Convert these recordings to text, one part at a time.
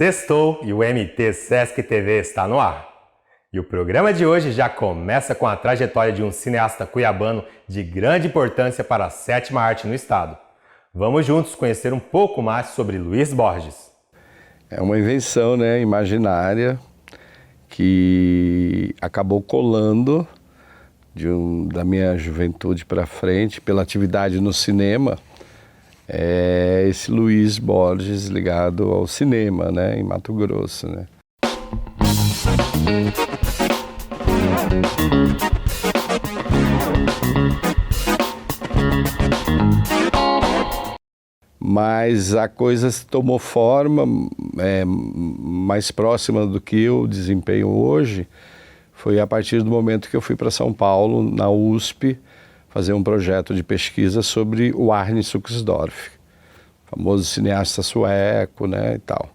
Sextou e o MT Sesc TV está no ar. E o programa de hoje já começa com a trajetória de um cineasta cuiabano de grande importância para a sétima arte no estado. Vamos juntos conhecer um pouco mais sobre Luiz Borges. É uma invenção, imaginária que acabou colando da minha juventude para frente, pela atividade no cinema, esse Luiz Borges ligado ao cinema, em Mato Grosso, Mas a coisa tomou forma mais próxima do que eu desempenho hoje. Foi a partir do momento que eu fui para São Paulo, na USP, fazer um projeto de pesquisa sobre o Arne Suchsdorff, famoso cineasta sueco, e tal.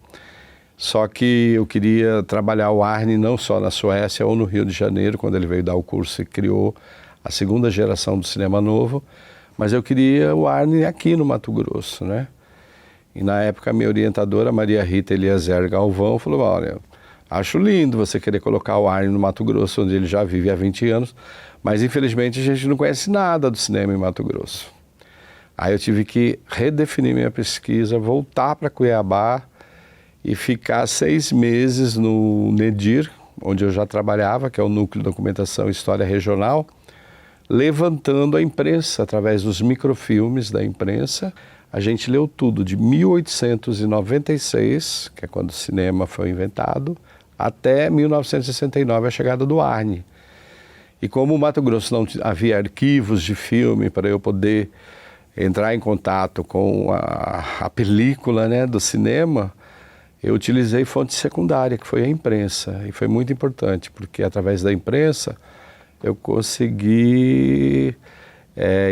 Só que eu queria trabalhar o Arne não só na Suécia ou no Rio de Janeiro, quando ele veio dar o curso e criou a segunda geração do cinema novo, mas eu queria o Arne aqui no Mato Grosso, E na época a minha orientadora, Maria Rita Eliezer Galvão, falou: olha, acho lindo você querer colocar o Arne no Mato Grosso, onde ele já vive há 20 anos, mas infelizmente a gente não conhece nada do cinema em Mato Grosso. Aí eu tive que redefinir minha pesquisa, voltar para Cuiabá e ficar 6 meses no NEDIR, onde eu já trabalhava, que é o Núcleo de Documentação e História Regional, levantando a imprensa através dos microfilmes da imprensa. A gente leu tudo de 1896, que é quando o cinema foi inventado, até 1969, a chegada do Arne. E como o Mato Grosso não havia arquivos de filme para eu poder entrar em contato com a película do cinema, eu utilizei fonte secundária, que foi a imprensa. E foi muito importante, porque através da imprensa eu consegui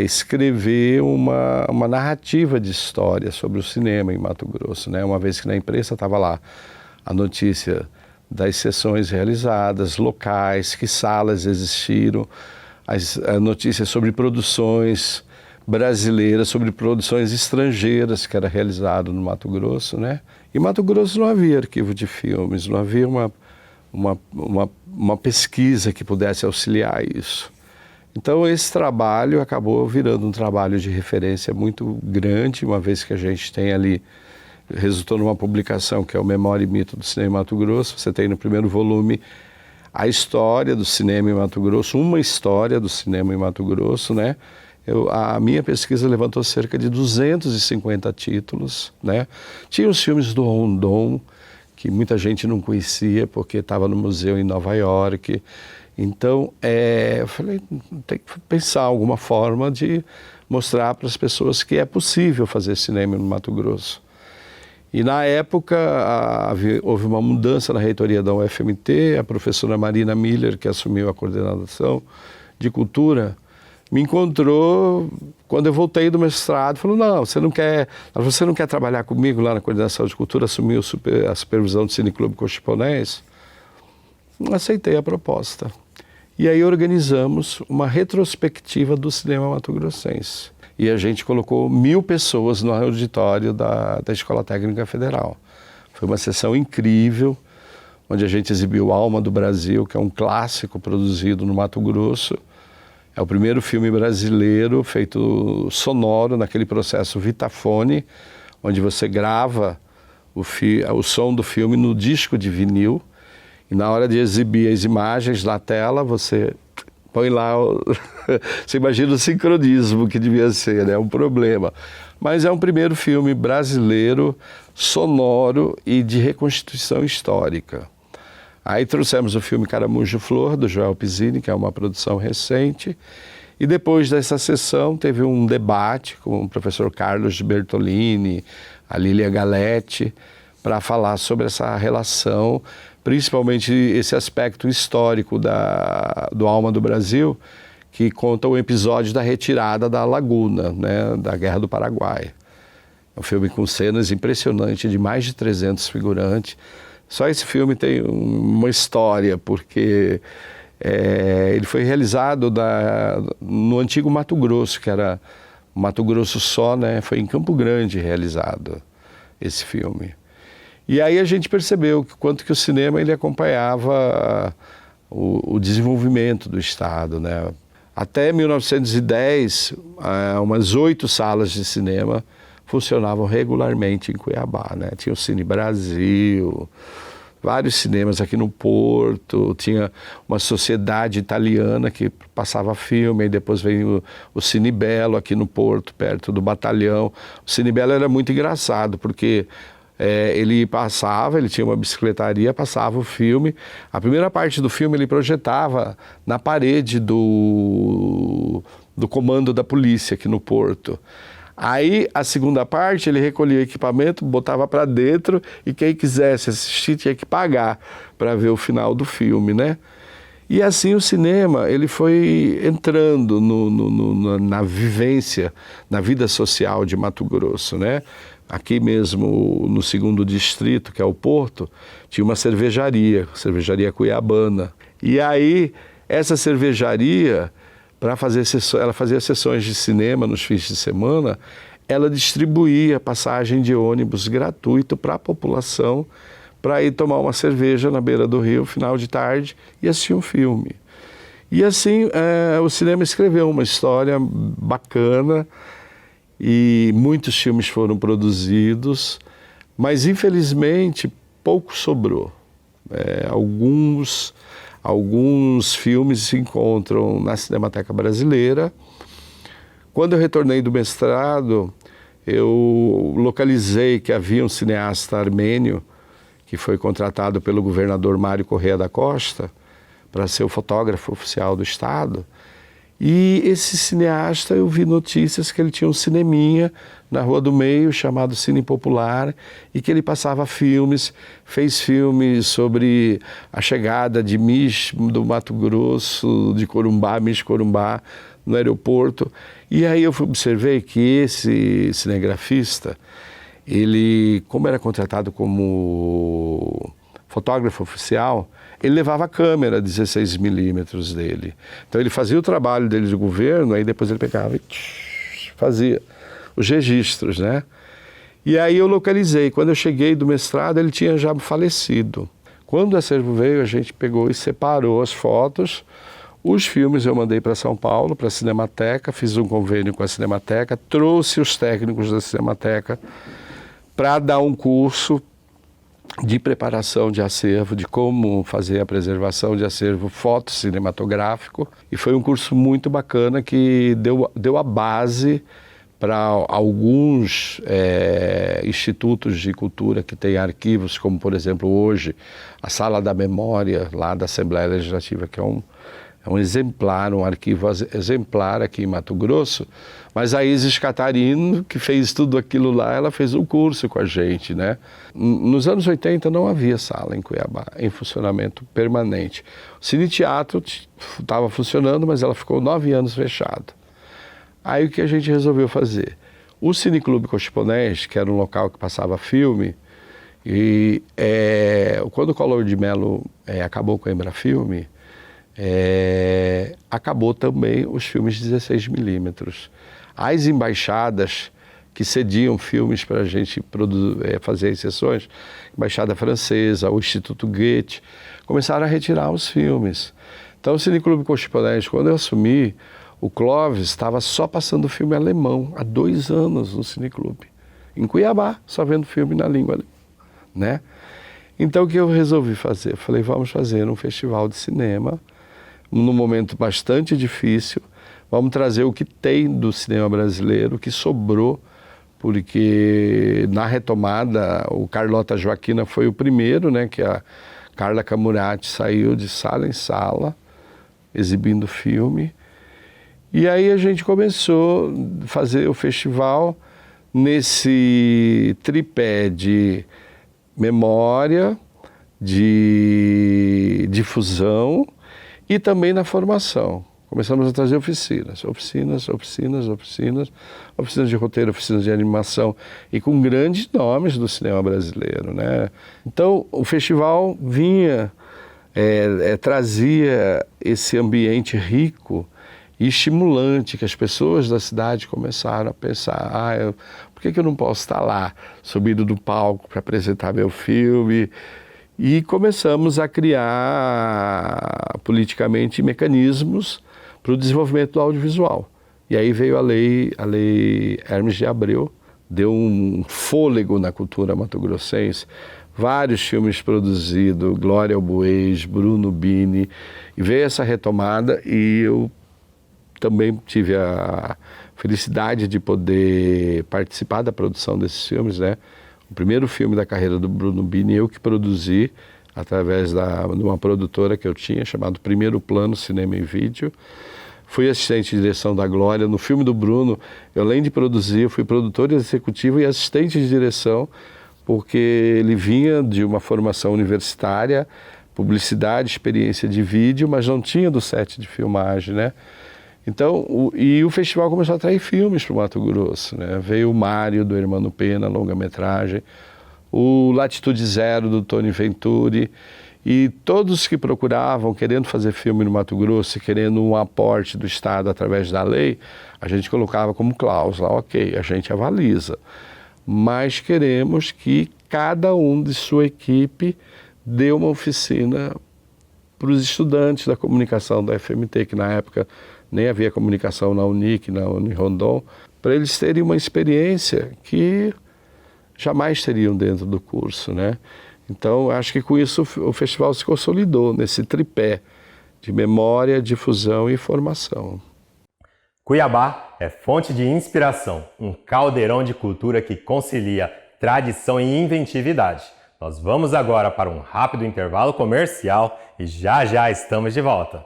escrever uma narrativa de história sobre o cinema em Mato Grosso, uma vez que na imprensa estava lá a notícia das sessões realizadas, locais, que salas existiram, as notícias sobre produções brasileiras, sobre produções estrangeiras que era realizado no Mato Grosso, E Mato Grosso não havia arquivo de filmes, não havia uma pesquisa que pudesse auxiliar isso. Então esse trabalho acabou virando um trabalho de referência muito grande, uma vez que a gente tem ali, resultou numa publicação que é o Memória e Mito do Cinema em Mato Grosso. Você tem no primeiro volume a história do cinema em Mato Grosso, uma história do cinema em Mato Grosso, A minha pesquisa levantou cerca de 250 títulos, Tinha os filmes do Rondon, que muita gente não conhecia porque estava no museu em Nova York. Então, eu falei, tem que pensar alguma forma de mostrar para as pessoas que é possível fazer cinema no Mato Grosso. E na época houve uma mudança na reitoria da UFMT, a professora Marina Miller, que assumiu a coordenação de cultura, me encontrou quando eu voltei do mestrado, falou: não, você não quer trabalhar comigo lá na coordenação de cultura, assumir a supervisão do Cineclube Cochiponés? Aceitei a proposta. E aí organizamos uma retrospectiva do cinema mato-grossense. E a gente colocou 1000 pessoas no auditório da Escola Técnica Federal. Foi uma sessão incrível, onde a gente exibiu Alma do Brasil, que é um clássico produzido no Mato Grosso. É o primeiro filme brasileiro feito sonoro, naquele processo Vitafone, onde você grava o som do filme no disco de vinil, e na hora de exibir as imagens na tela, você põe lá, você imagina o sincronismo que devia ser, é um problema. Mas é um primeiro filme brasileiro, sonoro e de reconstituição histórica. Aí trouxemos o filme Caramujo Flor, do Joel Pizzini, que é uma produção recente. E depois dessa sessão teve um debate com o professor Carlos de Bertolini, a Lília Galetti, para falar sobre essa relação, principalmente esse aspecto histórico do Alma do Brasil, que conta o episódio da retirada da Laguna, da Guerra do Paraguai. É um filme com cenas impressionantes, de mais de 300 figurantes. Só esse filme tem uma história, porque ele foi realizado no antigo Mato Grosso, que era Mato Grosso só, foi em Campo Grande realizado esse filme. E aí a gente percebeu quanto que o cinema ele acompanhava o desenvolvimento do Estado, né? Até 1910, umas 8 salas de cinema funcionavam regularmente em Cuiabá, né? Tinha o Cine Brasil, vários cinemas aqui no Porto, tinha uma sociedade italiana que passava filme, e depois veio o Cine Belo aqui no Porto, perto do Batalhão. O Cine Belo era muito engraçado, porque ele tinha uma bicicletaria, passava o filme. A primeira parte do filme ele projetava na parede do comando da polícia aqui no Porto. Aí, a segunda parte, ele recolhia o equipamento, botava para dentro e quem quisesse assistir tinha que pagar para ver o final do filme, né? E assim o cinema, ele foi entrando na vivência, na vida social de Mato Grosso, né? Aqui mesmo, no 2º distrito, que é o Porto, tinha uma cervejaria Cuiabana. E aí, essa cervejaria, ela fazia sessões de cinema nos fins de semana, ela distribuía passagem de ônibus gratuito para a população para ir tomar uma cerveja na beira do rio, final de tarde, e assistir um filme. E assim, o cinema escreveu uma história bacana e muitos filmes foram produzidos, mas infelizmente pouco sobrou. Alguns filmes se encontram na Cinemateca Brasileira. Quando eu retornei do mestrado, eu localizei que havia um cineasta armênio que foi contratado pelo governador Mário Correia da Costa para ser o fotógrafo oficial do Estado. E esse cineasta, eu vi notícias que ele tinha um cineminha na Rua do Meio, chamado Cine Popular, e que ele passava filmes, fez filmes sobre a chegada de do Mato Grosso, de Corumbá, Corumbá, no aeroporto. E aí eu observei que esse cinegrafista, ele, como era contratado como fotógrafo oficial, ele levava a câmera 16mm dele. Então ele fazia o trabalho dele de governo, aí depois ele pegava e fazia os registros, né? E aí eu localizei. Quando eu cheguei do mestrado, ele tinha já falecido. Quando o acervo veio, a gente pegou e separou as fotos. Os filmes eu mandei para São Paulo, para a Cinemateca, fiz um convênio com a Cinemateca, trouxe os técnicos da Cinemateca para dar um curso de preparação de acervo, de como fazer a preservação de acervo fotocinematográfico. E foi um curso muito bacana que deu a base para alguns institutos de cultura que têm arquivos, como, por exemplo, hoje, a Sala da Memória, lá da Assembleia Legislativa, que é um exemplar, um arquivo exemplar aqui em Mato Grosso, mas a Isis Catarino, que fez tudo aquilo lá, ela fez um curso com a gente, né? Nos anos 80 não havia sala em Cuiabá, em funcionamento permanente. O Cine Teatro estava funcionando, mas ela ficou 9 anos fechada. Aí o que a gente resolveu fazer? O Cineclube Cochiponés, que era um local que passava filme, e quando o Collor de Mello acabou com a Embrafilme, acabou também os filmes 16mm. As embaixadas que cediam filmes para a gente fazer as sessões, Embaixada Francesa, o Instituto Goethe, começaram a retirar os filmes. Então o Cineclube Cochiponés, quando eu assumi, o Clóvis estava só passando filme alemão há 2 anos no Cineclube, em Cuiabá, só vendo filme na língua alemã, né? Então o que eu resolvi fazer? Eu falei, vamos fazer um festival de cinema, num momento bastante difícil, vamos trazer o que tem do cinema brasileiro, o que sobrou, porque na retomada o Carlota Joaquina foi o primeiro, né, que a Carla Camurati saiu de sala em sala, exibindo filme. E aí a gente começou a fazer o festival nesse tripé de memória, de difusão e também na formação. Começamos a trazer oficinas de roteiro, oficinas de animação e com grandes nomes do cinema brasileiro, né? Então o festival vinha, trazia esse ambiente rico e estimulante, que as pessoas da cidade começaram a pensar, por que eu não posso estar lá, subindo do palco para apresentar meu filme? E começamos a criar politicamente mecanismos para o desenvolvimento do audiovisual. E aí veio a lei Hermes de Abreu, deu um fôlego na cultura mato-grossense, vários filmes produzidos, Glória Albuez, Bruno Bini, e veio essa retomada e eu também tive a felicidade de poder participar da produção desses filmes, né? O primeiro filme da carreira do Bruno Bini, eu que produzi, através de uma produtora que eu tinha, chamado Primeiro Plano Cinema e Vídeo. Fui assistente de direção da Glória. No filme do Bruno, eu, além de produzir, eu fui produtor executivo e assistente de direção, porque ele vinha de uma formação universitária, publicidade, experiência de vídeo, mas não tinha do set de filmagem, né? Então, o festival começou a atrair filmes para o Mato Grosso, né? Veio o Mário, do Hermano Pena, longa-metragem, o Latitude Zero, do Tony Venturi, e todos que procuravam, querendo fazer filme no Mato Grosso, querendo um aporte do Estado através da lei, a gente colocava como cláusula, ok, a gente avaliza, mas queremos que cada um de sua equipe dê uma oficina para os estudantes da comunicação da FMT, que na época nem havia comunicação na Unic, na Unirondon, para eles terem uma experiência que jamais teriam dentro do curso, né? Então, acho que com isso o festival se consolidou nesse tripé de memória, difusão e formação. Cuiabá é fonte de inspiração, um caldeirão de cultura que concilia tradição e inventividade. Nós vamos agora para um rápido intervalo comercial e já já estamos de volta.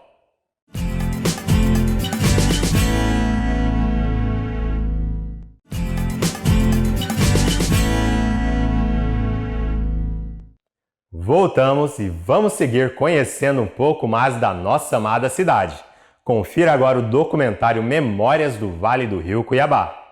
Voltamos e vamos seguir conhecendo um pouco mais da nossa amada cidade. Confira agora o documentário Memórias do Vale do Rio Cuiabá.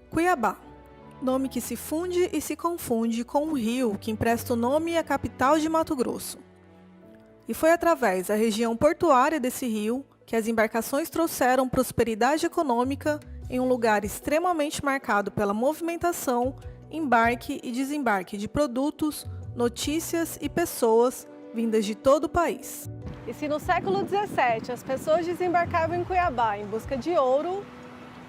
Cuiabá, nome que se funde e se confunde com um rio que empresta o nome à capital de Mato Grosso. E foi através da região portuária desse rio que as embarcações trouxeram prosperidade econômica em um lugar extremamente marcado pela movimentação, embarque e desembarque de produtos, notícias e pessoas vindas de todo o país. E se no século XVII as pessoas desembarcavam em Cuiabá em busca de ouro,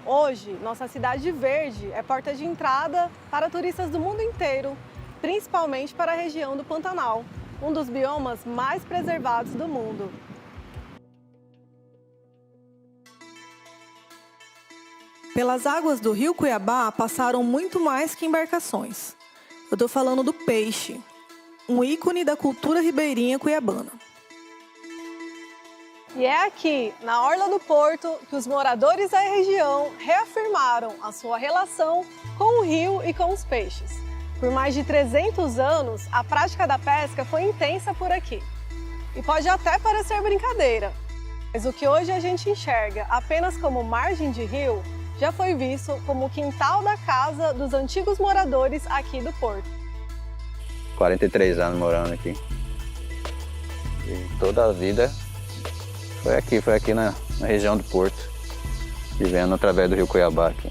hoje, nossa cidade verde é porta de entrada para turistas do mundo inteiro, principalmente para a região do Pantanal, um dos biomas mais preservados do mundo. Pelas águas do rio Cuiabá passaram muito mais que embarcações. Eu estou falando do peixe, um ícone da cultura ribeirinha cuiabana. E é aqui, na orla do porto, que os moradores da região reafirmaram a sua relação com o rio e com os peixes. Por mais de 300 anos, a prática da pesca foi intensa por aqui. E pode até parecer brincadeira, mas o que hoje a gente enxerga apenas como margem de rio, já foi visto como o quintal da casa dos antigos moradores aqui do porto. 43 anos morando aqui. E toda a vida foi aqui na região do Porto, vivendo através do rio Cuiabá aqui.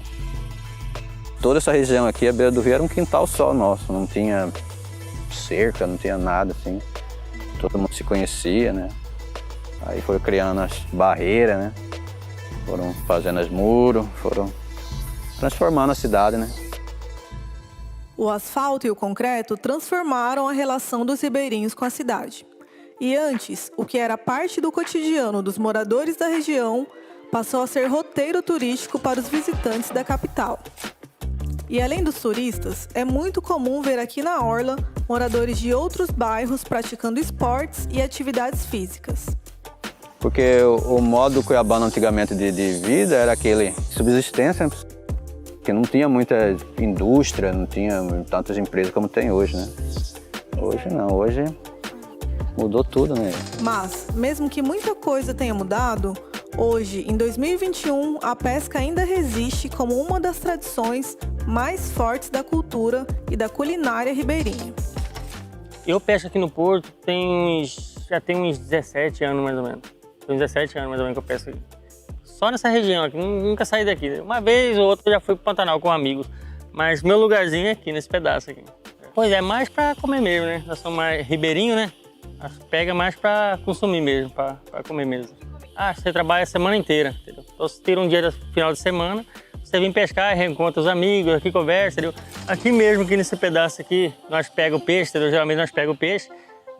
Toda essa região aqui, a beira do rio, era um quintal só nosso, não tinha cerca, não tinha nada assim. Todo mundo se conhecia, né? Aí foram criando as barreiras, né? Foram fazendo as muros, foram transformando a cidade, né? O asfalto e o concreto transformaram a relação dos ribeirinhos com a cidade. E antes, o que era parte do cotidiano dos moradores da região passou a ser roteiro turístico para os visitantes da capital. E além dos turistas, é muito comum ver aqui na orla moradores de outros bairros praticando esportes e atividades físicas. Porque o modo cuiabano antigamente de vida era aquele subsistência, Porque não tinha muita indústria, não tinha tantas empresas como tem hoje, né? Hoje não, hoje mudou tudo, né? Mas, mesmo que muita coisa tenha mudado, hoje, em 2021, a pesca ainda resiste como uma das tradições mais fortes da cultura e da culinária ribeirinha. Eu pesco aqui no Porto já tem uns 17 anos mais ou menos. Tem uns 17 anos mais ou menos que eu pesco aqui. Só nessa região aqui, nunca saí daqui. Uma vez ou outra eu já fui pro Pantanal com amigos, mas meu lugarzinho é aqui, nesse pedaço aqui. Pois é, mais pra comer mesmo, né? Nós somos mais ribeirinho, né? Pega mais pra consumir mesmo, pra comer mesmo. Você trabalha a semana inteira, entendeu? Então você tira um dia do final de semana, você vem pescar, reencontra os amigos, aqui conversa, entendeu? Aqui mesmo, aqui nesse pedaço aqui, nós pegamos o peixe, entendeu? Geralmente nós pegamos o peixe,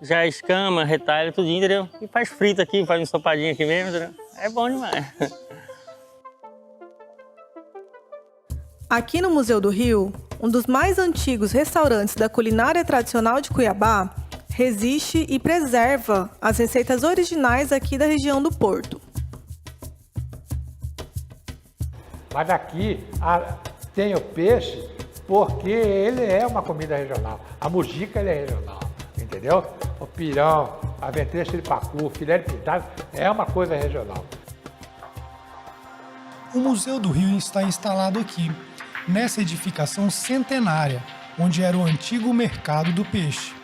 já escama, retalha, tudinho, entendeu? E faz frito aqui, faz um ensopadinho aqui mesmo, entendeu? É bom demais. Aqui no Museu do Rio, um dos mais antigos restaurantes da culinária tradicional de Cuiabá, resiste e preserva as receitas originais aqui da região do Porto. Mas aqui tem o peixe porque ele é uma comida regional. A mojica ele é regional, entendeu? O pirão, a ventrecha de pacu, filé de pintado é uma coisa regional. O Museu do Rio está instalado aqui, nessa edificação centenária, onde era o antigo mercado do peixe.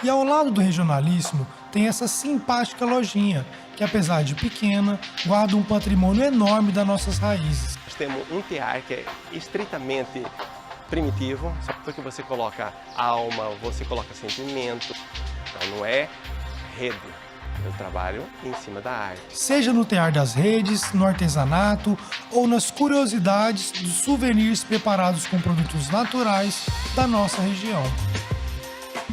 E ao lado do regionalíssimo tem essa simpática lojinha, que apesar de pequena, guarda um patrimônio enorme das nossas raízes. Nós temos um tear que é estritamente primitivo, porque você coloca alma, você coloca sentimento, então não é rede. Eu trabalho em cima da arte. Seja no tear das redes, no artesanato ou nas curiosidades dos souvenirs preparados com produtos naturais da nossa região.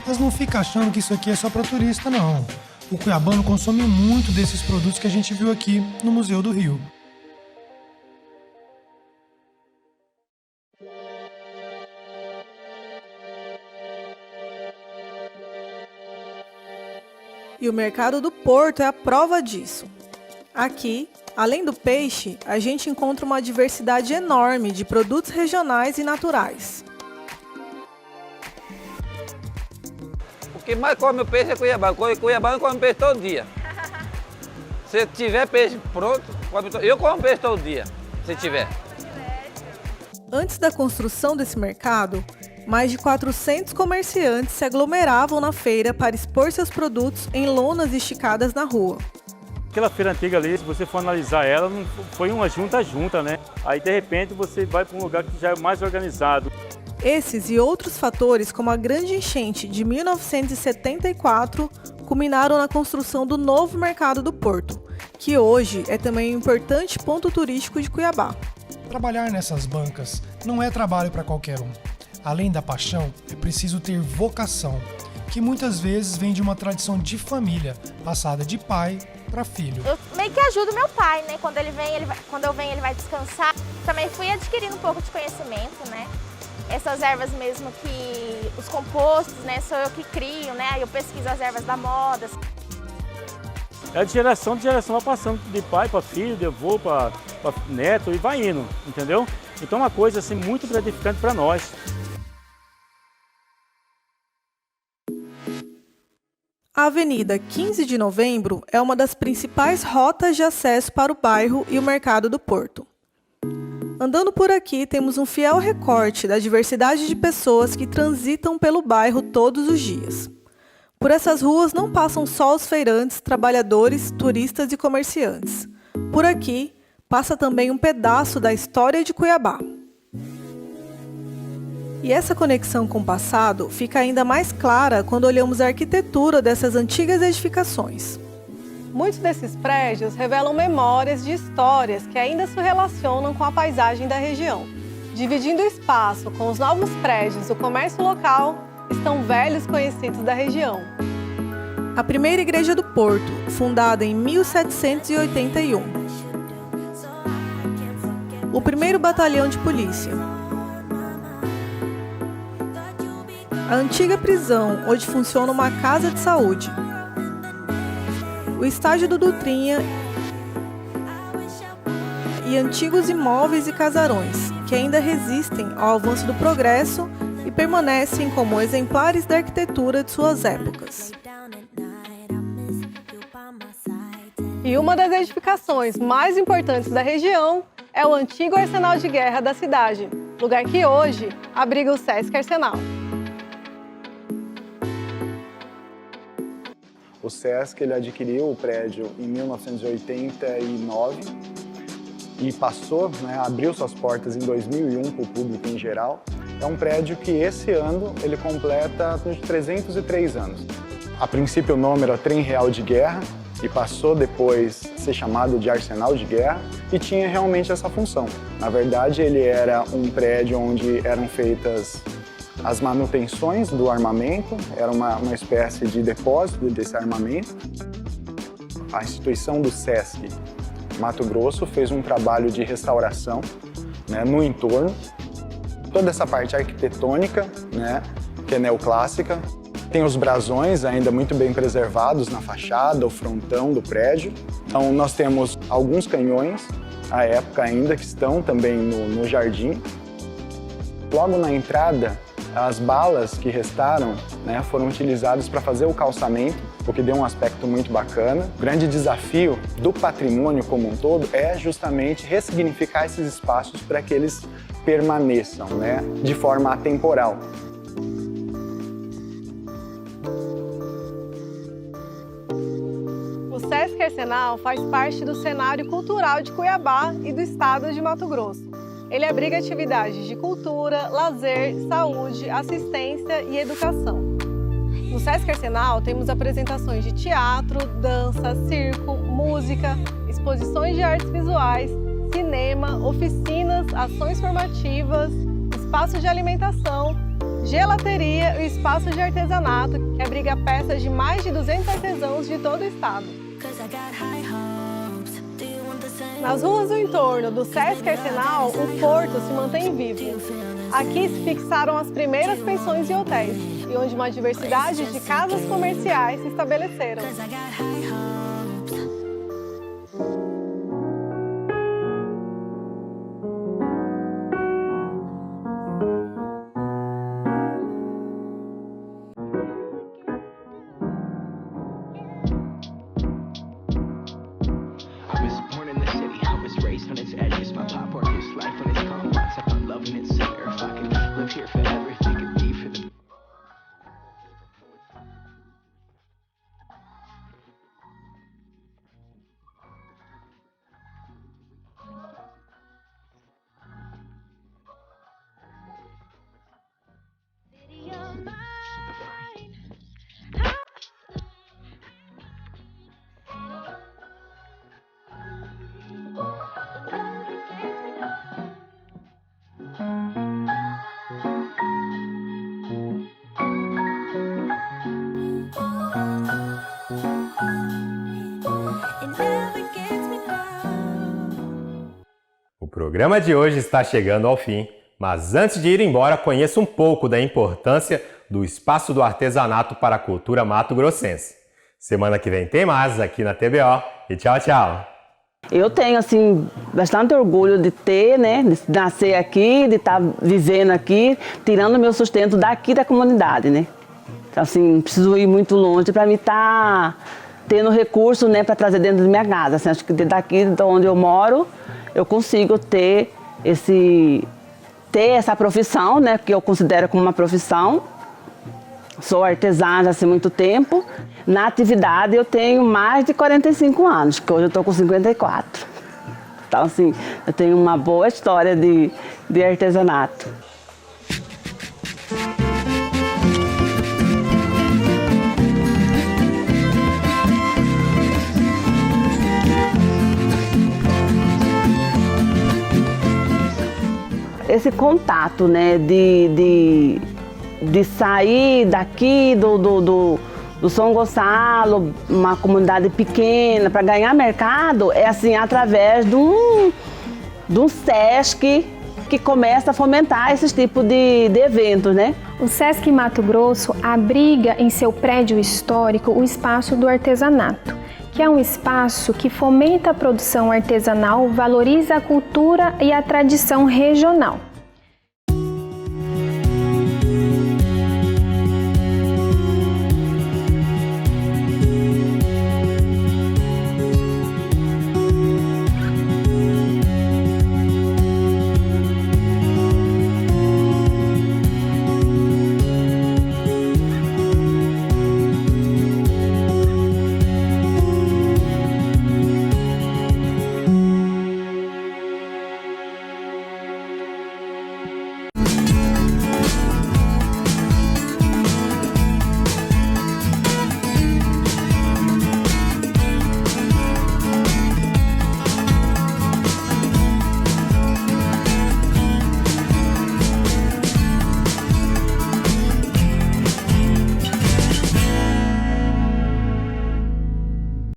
Mas não fica achando que isso aqui é só para turista, não. O cuiabano consome muito desses produtos que a gente viu aqui no Museu do Rio. E o mercado do Porto é a prova disso. Aqui, além do peixe, a gente encontra uma diversidade enorme de produtos regionais e naturais. O que mais come o peixe é Cuiabá. Cuiabá come peixe todo dia. Se tiver peixe pronto, eu como peixe todo dia, se tiver. Antes da construção desse mercado, mais de 400 comerciantes se aglomeravam na feira para expor seus produtos em lonas esticadas na rua. Aquela feira antiga ali, se você for analisar ela, não foi uma junta, né? Aí, de repente, você vai para um lugar que já é mais organizado. Esses e outros fatores, como a grande enchente de 1974, culminaram na construção do novo mercado do Porto, que hoje é também um importante ponto turístico de Cuiabá. Trabalhar nessas bancas não é trabalho para qualquer um. Além da paixão, é preciso ter vocação, que muitas vezes vem de uma tradição de família, passada de pai para filho. Eu meio que ajudo meu pai, né? Quando eu venho, ele vai descansar. Também fui adquirindo um pouco de conhecimento, né? Essas ervas mesmo que os compostos, né? Sou eu que crio, né? Aí eu pesquiso as ervas da moda. É de geração vai passando de pai para filho, de avô para neto e vai indo, entendeu? Então é uma coisa assim muito gratificante para nós. A Avenida 15 de Novembro é uma das principais rotas de acesso para o bairro e o mercado do Porto. Andando por aqui, temos um fiel recorte da diversidade de pessoas que transitam pelo bairro todos os dias. Por essas ruas não passam só os feirantes, trabalhadores, turistas e comerciantes. Por aqui, passa também um pedaço da história de Cuiabá. E essa conexão com o passado fica ainda mais clara quando olhamos a arquitetura dessas antigas edificações. Muitos desses prédios revelam memórias de histórias que ainda se relacionam com a paisagem da região. Dividindo o espaço com os novos prédios do comércio local, estão velhos conhecidos da região. A primeira igreja do Porto, fundada em 1781. O primeiro batalhão de polícia. A antiga prisão, onde funciona uma casa de saúde. O estádio do Dutrinha e antigos imóveis e casarões. que ainda resistem ao avanço do progresso e permanecem como exemplares da arquitetura de suas épocas. E uma das edificações mais importantes da região é o antigo arsenal de guerra da cidade, lugar que hoje abriga o Sesc Arsenal. O Sesc ele adquiriu o prédio em 1989 e passou, abriu suas portas em 2001 para o público em geral. É um prédio que esse ano ele completa 303 anos. A princípio o nome era Trem Real de Guerra e passou depois a ser chamado de Arsenal de Guerra e tinha realmente essa função. Na verdade ele era um prédio onde eram feitas as manutenções do armamento, era uma espécie de depósito desse armamento. A instituição do Sesc Mato Grosso fez um trabalho de restauração no entorno. Toda essa parte arquitetônica, que é neoclássica. Tem os brasões ainda muito bem preservados na fachada, o frontão do prédio. Então nós temos alguns canhões, à época ainda, que estão também no jardim. Logo na entrada, as balas que restaram foram utilizadas para fazer o calçamento, o que deu um aspecto muito bacana. O grande desafio do patrimônio como um todo é justamente ressignificar esses espaços para que eles permaneçam de forma atemporal. O Sesc Arsenal faz parte do cenário cultural de Cuiabá e do estado de Mato Grosso. Ele abriga atividades de cultura, lazer, saúde, assistência e educação. No Sesc Arsenal temos apresentações de teatro, dança, circo, música, exposições de artes visuais, cinema, oficinas, ações formativas, espaço de alimentação, gelateria e espaço de artesanato, que abriga peças de mais de 200 artesãos de todo o estado. Nas ruas do entorno do Sesc Arsenal, o porto se mantém vivo. Aqui se fixaram as primeiras pensões e hotéis, e onde uma diversidade de casas comerciais se estabeleceram. O programa de hoje está chegando ao fim, mas antes de ir embora, conheça um pouco da importância do Espaço do Artesanato para a Cultura mato-grossense. Semana que vem tem mais aqui na TBO e tchau, tchau! Eu tenho, assim, bastante orgulho de ter, de nascer aqui, de estar vivendo aqui, tirando o meu sustento daqui da comunidade, Então, assim, não preciso ir muito longe para me estar tendo recurso, para trazer dentro da minha casa. Assim, acho que daqui de onde eu moro, eu consigo ter essa profissão, que eu considero como uma profissão. Sou artesã já há muito tempo. Na atividade eu tenho mais de 45 anos, que hoje eu estou com 54. Então, assim, eu tenho uma boa história de artesanato. Esse contato, de sair daqui do São Gonçalo, uma comunidade pequena, para ganhar mercado, é assim, através de um Sesc que começa a fomentar esses tipos de eventos, O Sesc Mato Grosso abriga em seu prédio histórico o Espaço do Artesanato, que é um espaço que fomenta a produção artesanal, valoriza a cultura e a tradição regional.